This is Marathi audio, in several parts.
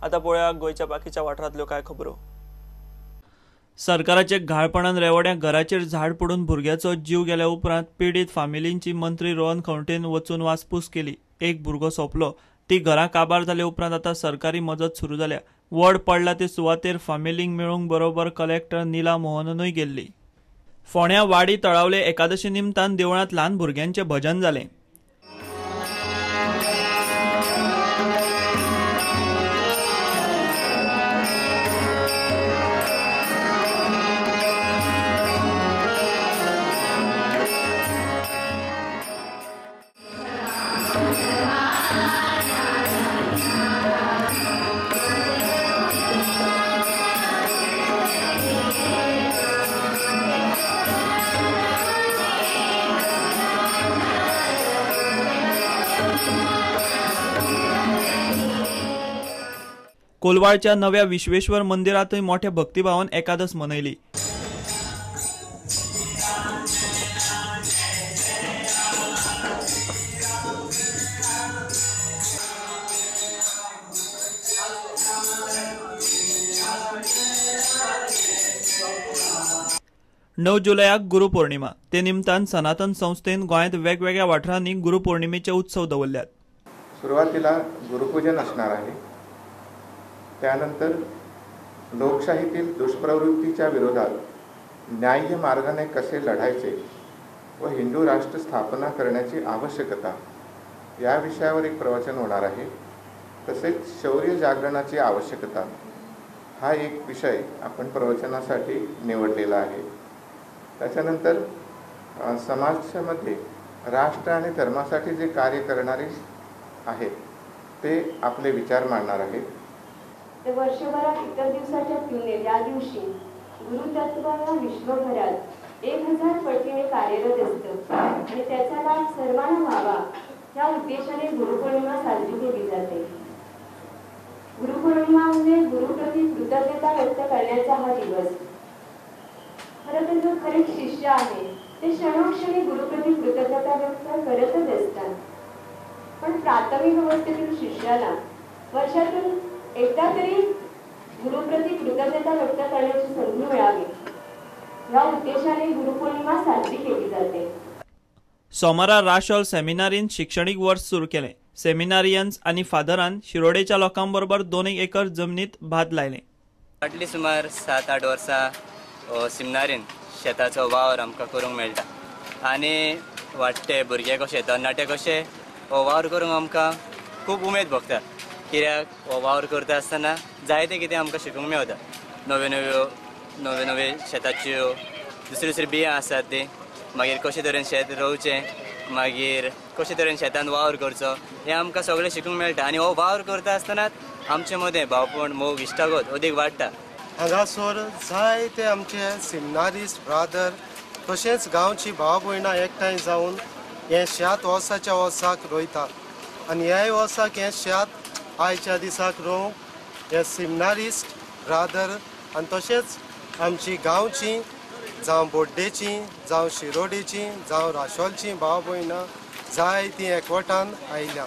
आता पळया गोयच्या बाकीच्या वाठारांतल्यो काय खबरो। सरकाराचे घाळपणान रेवड्या घराचेर झाड पडून भुरग्याचो जीव गेल्या उपरांत पीडित फामिलींची मंत्री रोहन खंवटेन वचून वासपूस केली। एक भुरगो सोंपलो, ती घरां काबार जाले उपरांत आता सरकारी मजत सुरू जाल्या। वड पडला ते सुवातेर फामिलींक मेळूंक बरोबर कलेक्टर नीला मोहनूय गेल्ली। फोंड्या वाडी तळावले एकादशी निमतान देवळांत ल्हान भुरग्यांचें भजन जालें। कोलवाळच्या नव्या विश्वेश्वर मंदिरांतय मोठ्या भक्तिभावान एकादस मनयली। नव जुलयाक गुरुपौर्णिमा, ते निमतान सनातन संस्थेन गोंयांत वेगवेगळ्या वाठारांनी गुरुपौर्णिमेचे उत्सव दवरल्यात। सुरुवातीला गुरुपूजन असणार आहे, त्यानंतर लोकशाहीतील दुष्प्रवृत्तीच्या विरोधात न्याय्य मार्गाने कसे लढायचे व हिंदू राष्ट्र स्थापना करण्याची आवश्यकता या विषयावर एक प्रवचन होणार आहे। तसेच शौर्य जागरणाची आवश्यकता हा एक विषय आपण प्रवचनासाठी निवडलेला आहे। त्याच्यानंतर समाजामध्ये राष्ट्र आणि धर्मासाठी जे कार्य करणारे आहेत ते आपले विचार मांडणार आहेत। वर्षभरात इतर दिवसाच्या तुलनेत या दिवशी गुरुतत्व विश्वभरात 1000 पटीने कार्यरत असतं आणि त्याचा लाभ सर्वांना व्हावा या उद्देशाने गुरुपौर्णिमा साजरी केली जाते। गुरुपौर्णिमा म्हणजे गुरुप्रती कृतज्ञता व्यक्त करण्याचा हा दिवस। खरं तर जो खरे शिष्य आहे ते क्षणोक्षणी गुरुप्रती कृतज्ञता व्यक्त करतच असतात, पण प्राथमिक अवस्थेतील शिष्याला वर्षातून एकदा तरी गुरुप्रती कृतज्ञता व्यक्त करण्याची संधी मिळावी या उद्देशाने गुरुपौर्णिमा साजरी केली जाते। सोमारा राशोल सेमिनारीन शिक्षणिक वर्ष सुरू केले। सेमिनारियन्स आणि फादरान शिरोडेच्या लोकांबरोबर 2 एकर जमनीत भात लायले। फाटली सुमार 7-8 वर्सां सेमिनारीन शेताचो वावर आमकां करूंक मेळटा आनी वाडटे भुरगे कशे तरणाटे कशे हो वावर करूंक आमकां खूब उमेद भोगता। कित्याक हो वावर करता आसतना जायते कितें आमकां शिकूंक मेळटा। नवे शेताच्यो दुसरी बियां आसात ती, मागीर कशे तरेन शेत रोवचें, मागीर कशे तरेन शेतान वावर करचो हें आमकां सगळें शिकूंक मेळटा। आनी हो वावर करता आसतनाच आमचे मदें भावपण मोग इश्टागत अदीक वाडटा। हांगासर जायते आमचे सेमिनारिस्ट ब्रादर तशेंच गांवची भाव भयणां एकठांय जावन हें शेत वर्साच्या वर्साक रोयतात आनी ह्या वर्साक हें शेत आयच्या दिसाक रोवंक हे सेमिनारिस्ट ब्रादर आनी तशेंच आमची गांवची जावं बोड्डेची जावं शिरोडेची जावं राशोलची भाव भयणां जायतीं एकवटान आयल्या।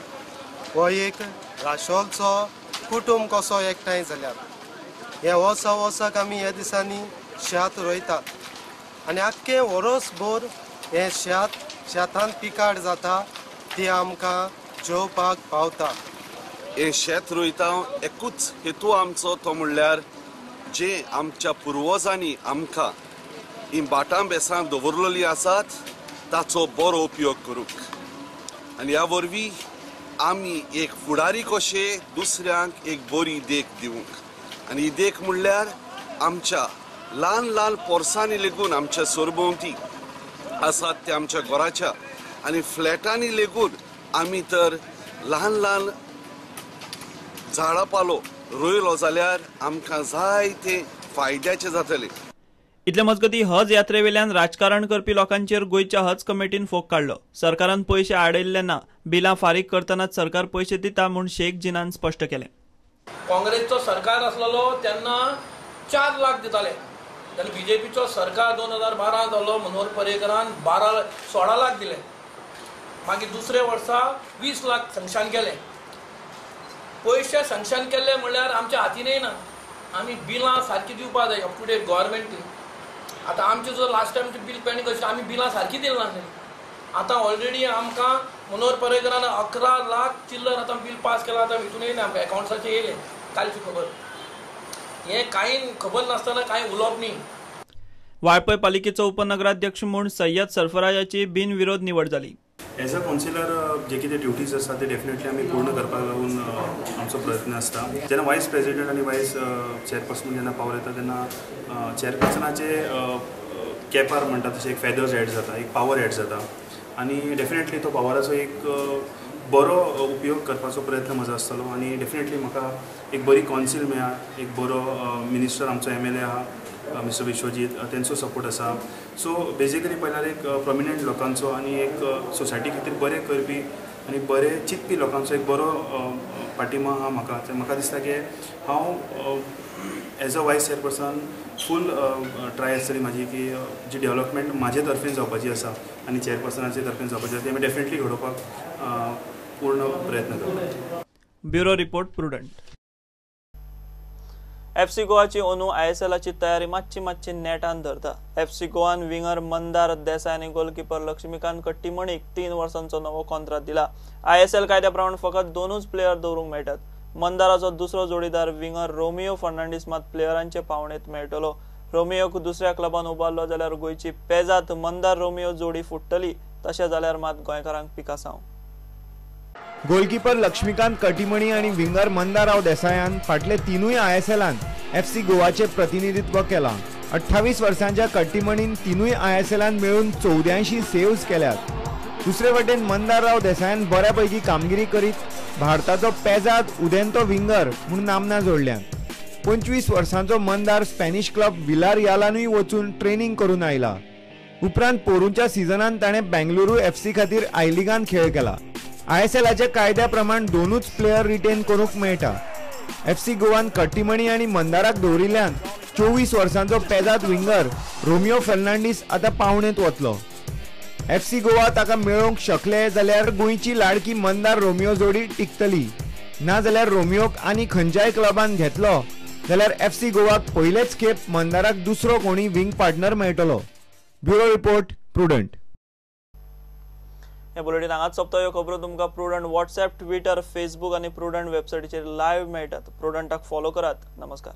हो एक राशोलचो कुटुंब कसो एकठांय जाल्यात। हे वर्साक आमी ह्या दिसांनी शेत रोयतात आनी आख्खें वर्सभर हें शेतान पिकाड जाता ती आमकां जेवपाक पावता। हे शेत रोयता एकूच हेतू आमचो तो म्हणल्यार जे आमच्या पुर्वजांनी आमकां ही बाटां बेसां दवरलेलीं आसात ताचो बरो उपयोग करूंक आनी ह्या वरवीं आमी एक फुडारी कशे दुसऱ्यांक एक बरी देख दिवंक। आनी ही देख म्हणल्यार आमच्या ल्हान पोरसांनी लेगून आमच्या सरभोंवती आसात ते आमच्या घराच्या आनी फ्लॅटांनी लेगून आमी तर ल्हान झाडां पालो रोयलो जाल्यार आमकां जायते फायद्याचे जातले। इतले मजगती हज यात्रेवेल्यान राजकारण करपी लोकांचेर गोयच्या हज कमिटीन फोग काडलो। सरकारान पयशे आडयल्ले ना, बिलां फारीक करतनाच सरकार पयशे दिता म्हूण शेख जिनान स्पश्ट केलें। काँग्रेसचो सरकार आसलेलो तेन्ना 4 लाख दिताले, जाल्यार बीजेपीचो सरकार 2012 जालो मनोहर पर्रीकरान 16 लाख दिले। मागीर दुसरे वर्सा 20 लाख सँक्शन केले। पयशे सँक्शन केल्ले म्हणल्यार आमच्या हातीन येना. आमी बिलां सारकी दिवपा जाय अप टू डेट गव्हर्मेंट. आतां आमचे जो लास्ट टायमचे बील पेंडींग आशिल्लें आमी बिलां सारकी दिली नासली. आतां ऑलरेडी आमकां मनोहर पर्रेकरान 11 लाख चिल्लर आतां बील पास केलां. आतां हितून येयलें आमकां एकावंट्साचें येयलें कालची खबर. हें कांय खबर नासतना कांय उलोवप न्ही. वाळपय पालिकेचो उपनगराध्यक्ष म्हूण सय्यद सरफराजाची बिनविरोध निवड जाली. एज अ कावन्सिलर जे कितें ड्युटीज आसता ते डेफिनेटली आमी पूर्ण करपाक लागून आमचो प्रयत्न आसता. जेन्ना वायस प्रेसिडेंट आनी वायस चेअरपर्सन जेन्ना पावर येता तेन्ना चेअरपर्सनाचे कॅपार म्हणटा तशें एक फेदर्स एड जाता, एक पावर एड जाता आनी डेफिनेटली तो पावराचो एक बरो उपयोग करपाचो प्रयत्न म्हजो आसतलो. आनी डेफिनेटली म्हाका एक बरी कावन्सील मेळ्ळा, एक बरो मिनिस्टर आमचो MLA आहा मिस्टर विश्वजीत, तेंचो सपोर्ट आसा. सो बेजिकली पयल्यार एक प्रॉमिनंट लोकांचो आनी एक सोसायटी खातीर बरें करपी आनी बरें चिंतपी लोकांचो एक बरो पाठिंबो आहा म्हाका. म्हाका दिसता की हांव एज अ वायस चेअरपर्सन फूल ट्राय आसतली म्हाजी की जी डेव्हलपमेंट म्हाजे तर्फेन जावपाची आसा आनी चेअरपर्सनाचे तर्फेन जावपाची आसा ती आमी डेफिनेटली घडोवपाक पूर्ण प्रयत्न करता. Bureau report prudent. FC गोवाची ओनू ISLची तयारी मातशी नेटान धरता. FC गोवान विंगर मंदार देसाय आनी गोलकीपर लक्ष्मीकांत कट्टीमणीक 3 वर्सांचो नवो कॉन्ट्रॅक्ट दिला. ISL कायद्या प्रमाण फकत 2च प्लेयर दवरूंक मेळटात. मंदाराचो दुसरो जोडीदार विंगर रोमियो फर्नांडीस मात प्लेयरांचे पावणेत मेळटलो. रोमियोक दुसऱ्या क्लबान उबारलो जाल्यार गोंयची पेजात मंदार रोमियो जोडी फुट्टली. तशें जाल्यार मात गोंयकारांक पिकासांव. गोलकीपर लक्ष्मीकांत कटीमणी आणि विंगर मंदाराव देसायान फाटले 3 ISLान FC गोवाचे प्रतिनिधित्व केला. 28 वर्सांच्या कट्टीमणीन 3 ISLान मेळून 84 सेव्हज केल्यात. दुसरे वटेन मंदारराव देसायान बऱ्यापैकी कामगिरी करीत भारताचो पेजात उदेंतो विंगर म्हूण नामना जोडल्या. 25 वर्सांचो मंदार स्पॅनिश क्लब विलारियालानूय वचून ट्रेनिंग करून आयला. उपरांत पोरूच्या सिजनान ताणें बेंगलुरू FC खातीर आय लीगान खेळ केला. ISLचे कायद्या प्रमाण 2च प्लेयर रिटेन करूंक मेळटा. FC गोवान कट्टीमणी आणि मंदाराक दवरिल्ल्यान 24 वर्सांचो पेजात विंगर रोमियो फर्नांडीस आता पावणेत वतलो. FC गोवा ताका मेळोवंक शकले जाल्यार गोंयची लाडकी मंदार रोमियो जोडी टिकतली. ना जाल्यार रोमियोक आनी खंयच्याय क्लबान घेतलो जाल्यार FC गोवाक पयलेच खेप मंदाराक दुसरो कोणी विंग पार्टनर मेळटलो. Bureau report prudent. हे बुलेटिन हांगाच सोंपता. ह्यो खबरो तुमकां प्रुडंट WhatsApp, Twitter, Facebook आनी प्रुडंट वेबसायटीचेर लायव्ह मेळटात. प्रुडंटाक फॉलो करात. नमस्कार.